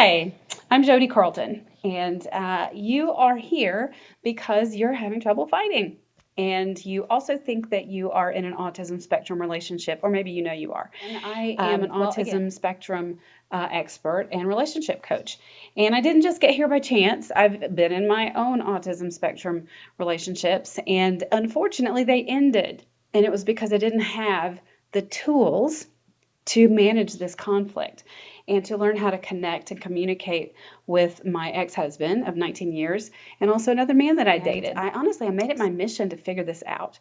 Hi, I'm Jodi Carlton, and you are here because you're having trouble fighting. And you also think that you are in an autism spectrum relationship, or maybe you know you are. And I am an autism spectrum expert and relationship coach. And I didn't just get here by chance. I've been in my own autism spectrum relationships, and unfortunately, they ended. And it was because I didn't have the tools to manage this conflict and to learn how to connect and communicate with my ex-husband of 19 years and also another man that I dated. I made it my mission to figure this out.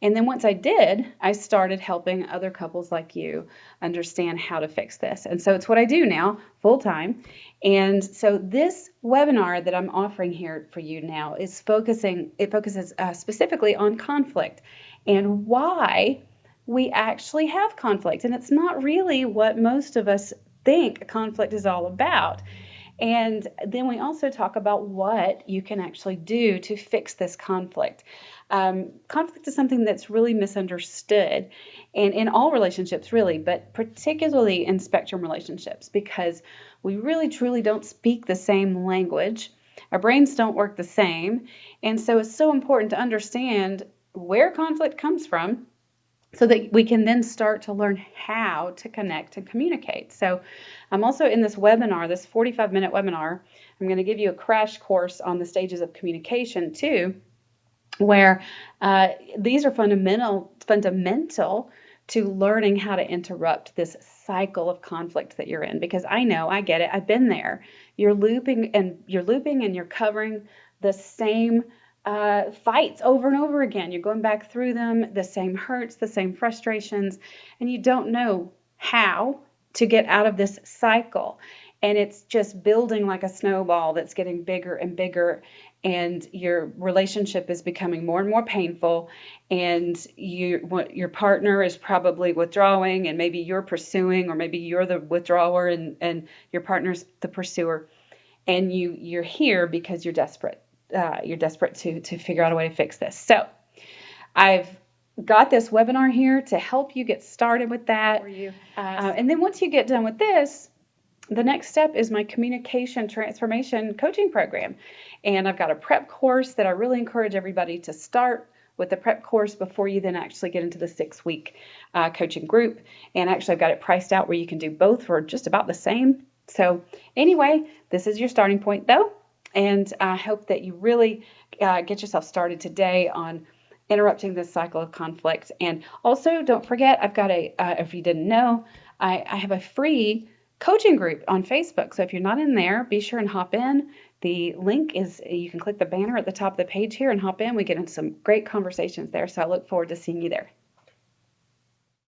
And then once I did, I started helping other couples like you understand how to fix this. And so it's what I do now full time. And so this webinar that I'm offering here for you now focuses specifically on conflict and why we actually have conflict. And it's not really what most of us think conflict is all about. And then we also talk about what you can actually do to fix this conflict. Conflict is something that's really misunderstood, and in all relationships, really, but particularly in spectrum relationships, because we really truly don't speak the same language. Our brains don't work the same. And so it's so important to understand where conflict comes from so that we can then start to learn how to connect and communicate. So I'm also in this webinar, this 45-minute webinar, I'm going to give you a crash course on the stages of communication too, where these are fundamental to learning how to interrupt this cycle of conflict that you're in. Because I know, I get it, I've been there. You're looping and you're covering the same fights over and over again. You're going back through them, the same hurts, the same frustrations, and you don't know how to get out of this cycle. And it's just building like a snowball that's getting bigger and bigger, and your relationship is becoming more and more painful, and your partner is probably withdrawing, and maybe you're pursuing, or maybe you're the withdrawer and your partner's the pursuer, and you're here because you're desperate. You're desperate to figure out a way to fix this. So I've got this webinar here to help you get started with that. And then once you get done with this, the next step is my communication transformation coaching program. And I've got a prep course that I really encourage everybody to start with the prep course before you then actually get into the 6-week coaching group. And actually, I've got it priced out where you can do both for just about the same. So anyway, this is your starting point though. And I hope that you really get yourself started today on interrupting this cycle of conflict. And also, don't forget, I've got if you didn't know, I have a free coaching group on Facebook. So if you're not in there, be sure and hop in. The link is, you can click the banner at the top of the page here and hop in. We get into some great conversations there. So I look forward to seeing you there.